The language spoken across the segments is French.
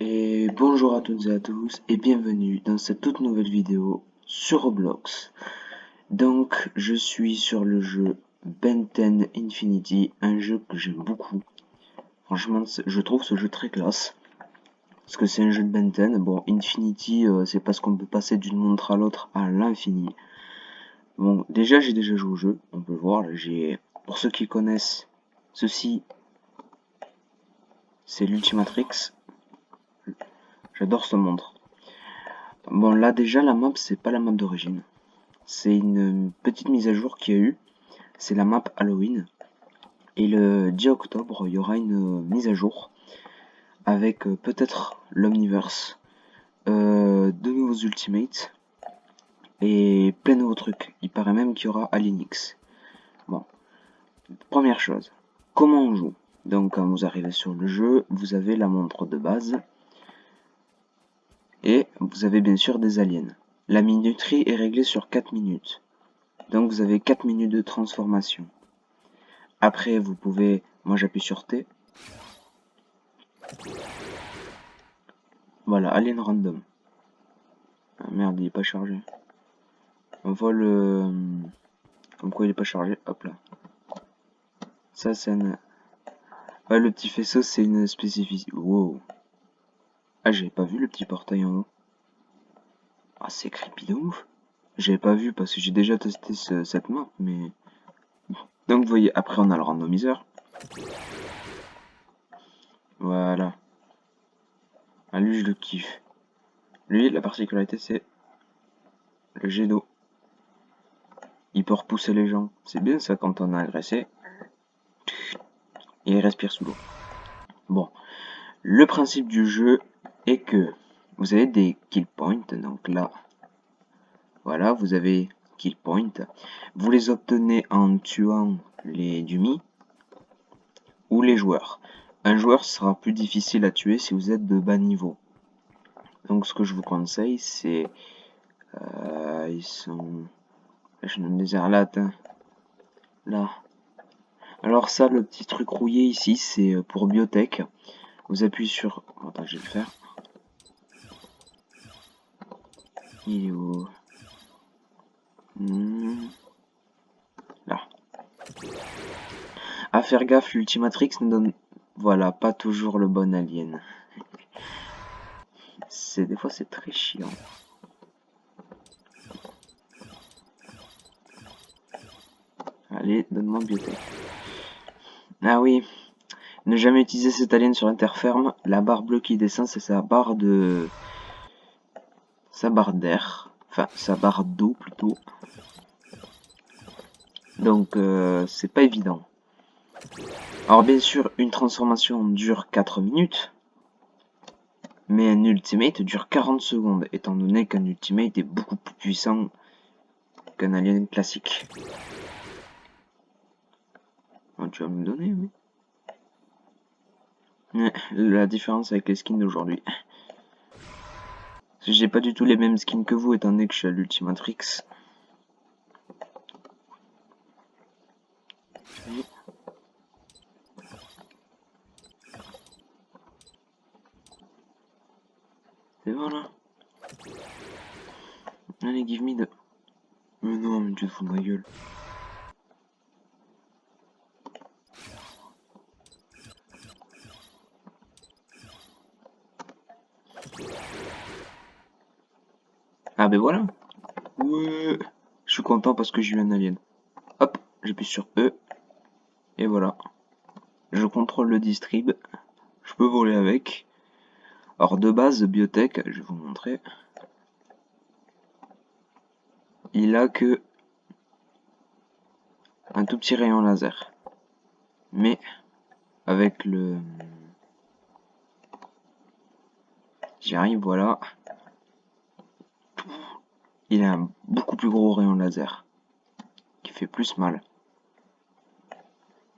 Et bonjour à toutes et à tous et bienvenue dans cette toute nouvelle vidéo sur Roblox. Donc je suis sur le jeu Ben 10 Infinity, un jeu que j'aime beaucoup. Franchement je trouve ce jeu très classe. Parce que c'est un jeu de Ben 10. Bon, Infinity c'est parce qu'on peut passer d'une montre à l'autre à l'infini. Bon, j'ai déjà joué au jeu, on peut voir, là, pour ceux qui connaissent, ceci c'est l'Ultimatrix. J'adore ce montre. Bon là déjà la map c'est pas la map d'origine. C'est une petite mise à jour qu'il y a eu. C'est la map Halloween. Et le 10 octobre, il y aura une mise à jour avec peut-être l'Omniverse, de nouveaux Ultimates et plein de nouveaux trucs. Il paraît même qu'il y aura Alienix. Bon, première chose, comment on joue? Donc quand vous arrivez sur le jeu, vous avez la montre de base et vous avez bien sûr des aliens. La minuterie est réglée sur 4 minutes. Donc vous avez 4 minutes de transformation. Après, vous pouvez... Moi, j'appuie sur T. Voilà, Alien Random. Ah, merde, il est pas chargé. On voit le... Comme quoi il est pas chargé. Hop là. Ça, c'est un... Ouais, le petit faisceau, c'est une spécificité. Wow. Ah, j'avais pas vu le petit portail en haut. Ah, c'est creepy de ouf. J'avais pas vu parce que j'ai déjà testé cette map, mais... Donc, vous voyez, après, on a le randomiseur. Voilà. Ah, lui, je le kiffe. Lui, la particularité, c'est le jet d'eau. Il peut repousser les gens. C'est bien ça quand on a agressé. Et il respire sous l'eau. Bon. Le principe du jeu est que vous avez des kill points. Donc là, voilà, vous avez kill points. Vous les obtenez en tuant les dummies ou les joueurs. Un joueur sera plus difficile à tuer si vous êtes de bas niveau. Donc ce que je vous conseille, c'est... ils sont... Je donne des écarlates. Hein. Là. Alors ça, le petit truc rouillé ici, c'est pour biotech. Vous appuyez sur... Attends, je vais le faire. Il est où? Là. À faire gaffe, l'Ultimatrix ne donne... Voilà, pas toujours le bon alien. Des fois, c'est très chiant. Allez, donne-moi biotech. Ah oui, ne jamais utiliser cet alien sur interferme. La barre bleue qui descend, c'est sa barre de... Sa barre d'air. Enfin, sa barre d'eau, plutôt. Donc, c'est pas évident. Alors, bien sûr, une transformation dure 4 minutes. Mais un ultimate dure 40 secondes, étant donné qu'un ultimate est beaucoup plus puissant qu'un alien classique. Oh, tu vas me donner, oui. La différence avec les skins d'aujourd'hui. J'ai pas du tout les mêmes skins que vous, étant donné que je suis à l'Ultimatrix. C'est bon là. Allez, give me the... Mais non, mais tu te fous de ma gueule. Ah ben voilà. Ouais. Je suis content parce que j'ai eu un alien. Hop, j'appuie sur E. Et voilà. Je contrôle le distrib. Je peux voler avec. Alors de base, Biotech, je vais vous montrer. Il a que un tout petit rayon laser. Mais avec le... J'y arrive, voilà. Il a un beaucoup plus gros rayon laser. Qui fait plus mal.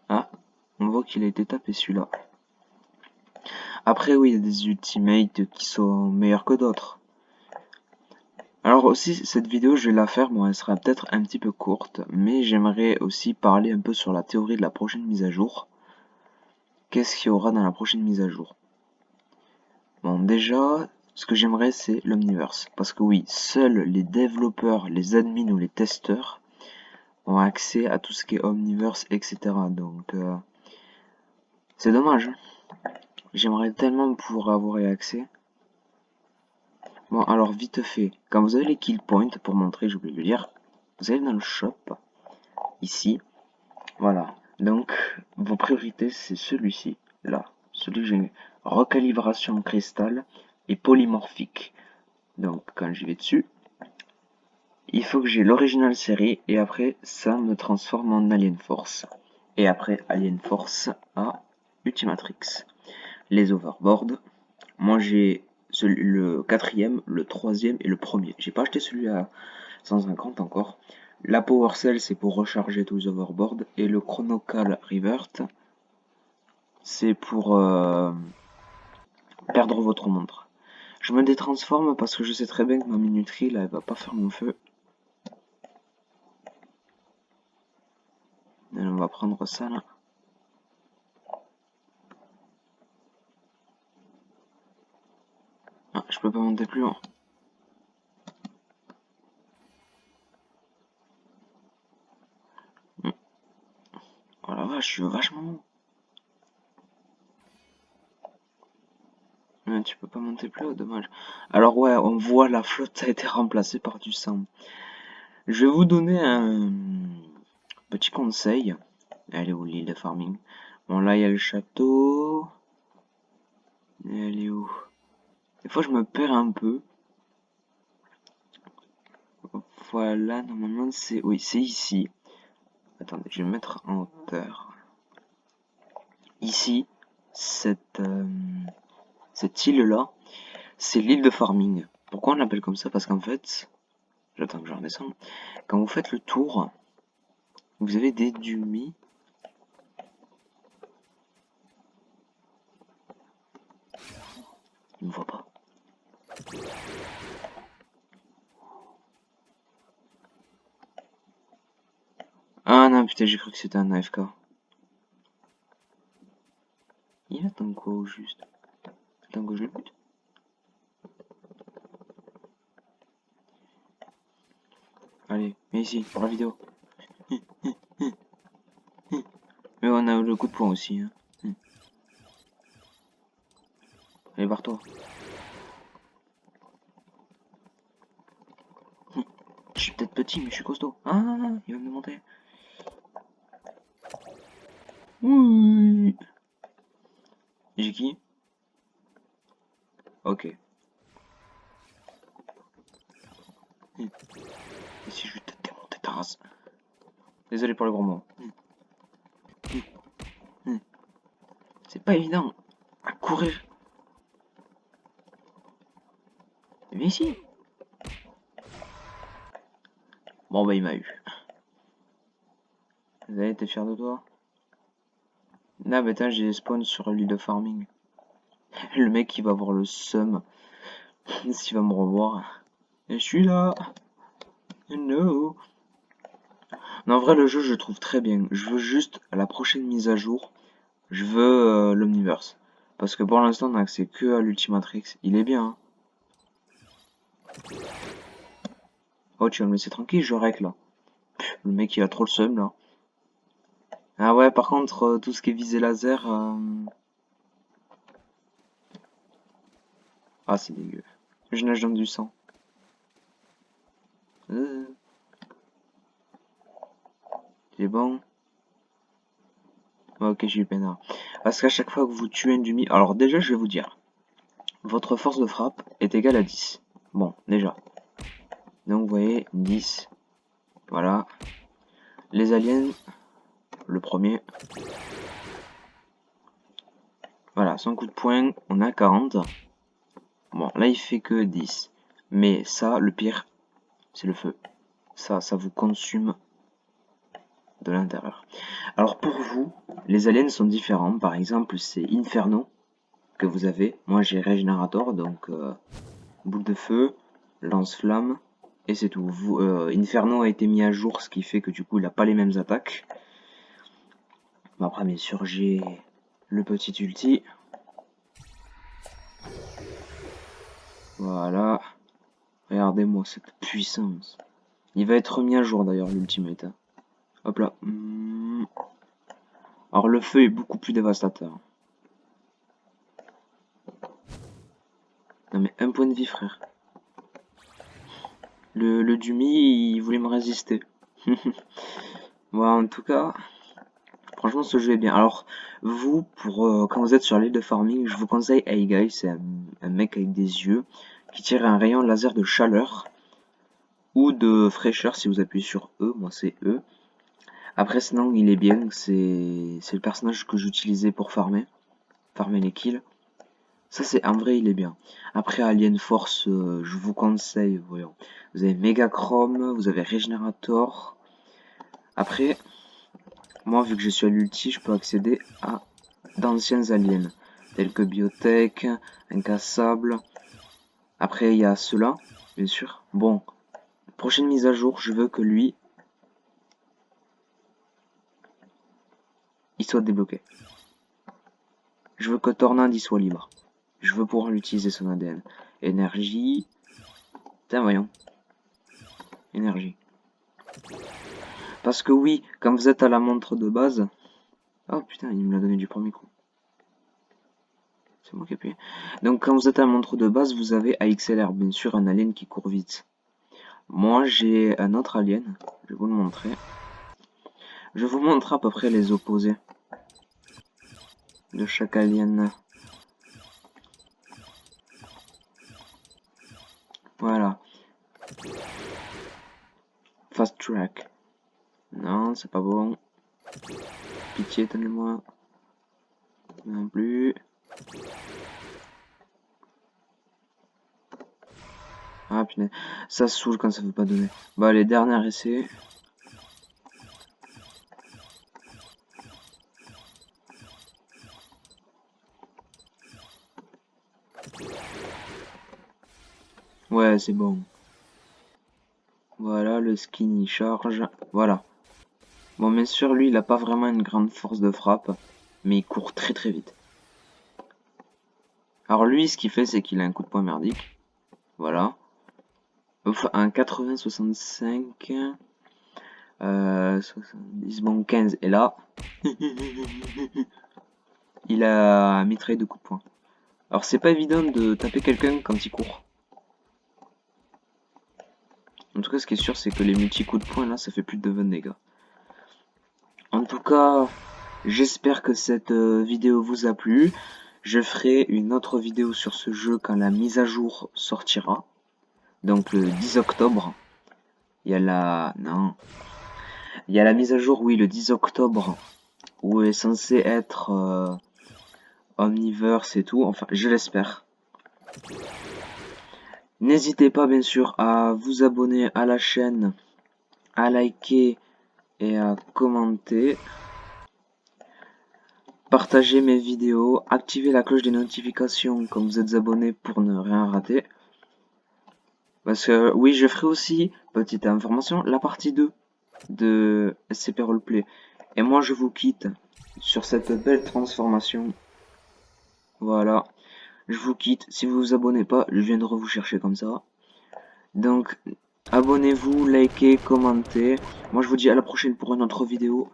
Ah, on voit qu'il a été tapé celui-là. Après oui, il y a des ultimates qui sont meilleurs que d'autres. Alors aussi, cette vidéo, je vais la faire, bon, elle sera peut-être un petit peu courte, mais j'aimerais aussi parler un peu sur la théorie de la prochaine mise à jour. Qu'est-ce qu'il y aura dans la prochaine mise à jour? Bon, Bon, déjà, ce que j'aimerais, c'est l'Omniverse. Parce que oui, seuls les développeurs, les admins ou les testeurs ont accès à tout ce qui est Omniverse, etc. Donc, c'est dommage. J'aimerais tellement pouvoir avoir y accès. Bon, alors, vite fait. Quand vous avez les kill points, pour montrer, j'ai oublié de le dire, vous allez dans le shop, ici. Voilà. Donc, vos priorités, c'est celui-ci, là. Celui que j'ai recalibration cristal et polymorphique. Donc, quand j'y vais dessus, il faut que j'ai l'original série et après, ça me transforme en Alien Force. Et après, Alien Force à Ultimatrix. Les overboards. Moi, j'ai le quatrième, le troisième et le premier. J'ai pas acheté celui à 150 encore. La Power Cell, c'est pour recharger tous les overboards. Et le Chronocal Revert, c'est pour perdre votre montre. Je me détransforme parce que je sais très bien que ma minuterie, là, elle va pas faire mon feu. Et on va prendre ça, là. Ah, je peux pas monter plus haut. Oh la vache, je suis vachement haut. Ouais, tu peux pas monter plus haut, dommage. Alors ouais, on voit la flotte a été remplacée par du sang. Je vais vous donner un petit conseil. Elle est où l'île de farming? Bon là il y a le château. Et elle est où? Des fois je me perds un peu. Voilà, normalement c'est... Oui, c'est ici. Attendez, je vais me mettre en hauteur. Ici, cette île-là, c'est l'île de farming. Pourquoi on l'appelle comme ça? Parce qu'en fait, j'attends que je redescende. Quand vous faites le tour, vous avez des dumis. Il me voit pas. Ah non, putain, j'ai cru que c'était un AFK. Il attend quoi au juste? Attends que je le bute. Allez, viens ici, pour la vidéo. Mais on a le coup de poing aussi. Hein. Allez, barre-toi. Je suis peut-être petit, mais je suis costaud. Ah, il va me monter. Oui. J'ai qui? Ok. Et si je vais te démonter ta race? Désolé pour le gros mot. C'est pas évident à courir. Mais ici. Bon bah il m'a eu. Vous allez être fier de toi? Non, mais j'ai spawn sur l'île de farming. Le mec il va avoir le seum s'il va me revoir. Et je suis là. No. Non, en vrai, le jeu, je le trouve très bien. Je veux juste, à la prochaine mise à jour, je veux l'Omniverse. Parce que pour l'instant, on a accès que à l'Ultimatrix. Il est bien. Hein. Oh, tu vas me laisser tranquille, je règle là. Le mec, il a trop le seum là. Ah ouais, par contre, tout ce qui est visée laser... Ah, c'est dégueu. Je nage dans du sang. C'est bon. Ok, j'ai eu peinard. Parce qu'à chaque fois que vous tuez un demi... Alors déjà, je vais vous dire. Votre force de frappe est égale à 10. Bon, déjà. Donc, vous voyez, 10. Voilà. Les aliens, le premier. Voilà, son coup de poing, on a 40. Bon, là, il fait que 10. Mais ça, le pire, c'est le feu. Ça vous consume de l'intérieur. Alors, pour vous, les aliens sont différents. Par exemple, c'est Inferno que vous avez. Moi, j'ai Régénérator, donc boule de feu, lance-flamme, et c'est tout. Inferno a été mis à jour, ce qui fait que du coup, il n'a pas les mêmes attaques. Bon, après, bien sûr, j'ai le petit ulti. Voilà. Regardez-moi cette puissance. Il va être mis à jour d'ailleurs, l'ultimate. Hop là. Alors le feu est beaucoup plus dévastateur. Non mais un point de vie, frère. Le Dumi, il voulait me résister. Bon, en tout cas, franchement, ce jeu est bien. Alors, vous, quand vous êtes sur l'île de farming, je vous conseille Hey Guy, c'est un mec avec des yeux qui tire un rayon laser de chaleur ou de fraîcheur si vous appuyez sur E. Moi, c'est E. Après, sinon, il est bien. C'est le personnage que j'utilisais pour farmer les kills. Ça, c'est en vrai, il est bien. Après, Alien Force, je vous conseille, voyons. Vous avez Megachrome, vous avez Régénérator. Après, moi, vu que je suis à l'ulti, je peux accéder à d'anciens aliens, tels que Biotech, Incassable. Après, il y a ceux-là, bien sûr. Bon, prochaine mise à jour, je veux que lui, il soit débloqué. Je veux que Tornade, il soit libre. Je veux pouvoir l'utiliser son ADN. Énergie. Tiens, voyons. Énergie. Parce que oui, quand vous êtes à la montre de base... Oh putain, il me l'a donné du premier coup. C'est moi qui ai appuyé. Donc quand vous êtes à la montre de base, vous avez AXLR, bien sûr, un alien qui court vite. Moi, j'ai un autre alien. Je vais vous le montrer. Je vous montre à peu près les opposés de chaque alien. Voilà. Fast track. Non, c'est pas bon. Pitié, donnez-moi. Non plus. Ah putain, ça saoule quand ça veut pas donner. Bah, allez, dernier essai. Ouais, c'est bon. Voilà, le skin il charge. Voilà. Bon, bien sûr, lui, il a pas vraiment une grande force de frappe, mais il court très très vite. Alors lui, ce qu'il fait, c'est qu'il a un coup de poing merdique. Voilà. Enfin, un 80-65. 70, bon 15. Et là, il a mitraille de coups de poing. Alors c'est pas évident de taper quelqu'un quand il court. En tout cas, ce qui est sûr, c'est que les multi-coups de poing, là, ça fait plus de 20 dégâts. En tout cas, j'espère que cette vidéo vous a plu. Je ferai une autre vidéo sur ce jeu quand la mise à jour sortira. Donc le 10 octobre. Il y a la... Non. Il y a la mise à jour, oui, le 10 octobre. Où est censé être Omniverse et tout. Enfin, je l'espère. N'hésitez pas, bien sûr, à vous abonner à la chaîne, à liker et à commenter. Partagez mes vidéos, activez la cloche des notifications quand vous êtes abonné pour ne rien rater. Parce que oui, je ferai aussi, petite information, la partie 2 de SCP Roleplay. Et moi je vous quitte sur cette belle transformation. Voilà, je vous quitte. Si vous vous abonnez pas, je viendrai vous chercher comme ça. Donc, abonnez-vous, likez, commentez. Moi je vous dis à la prochaine pour une autre vidéo.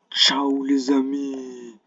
Ciao les amis!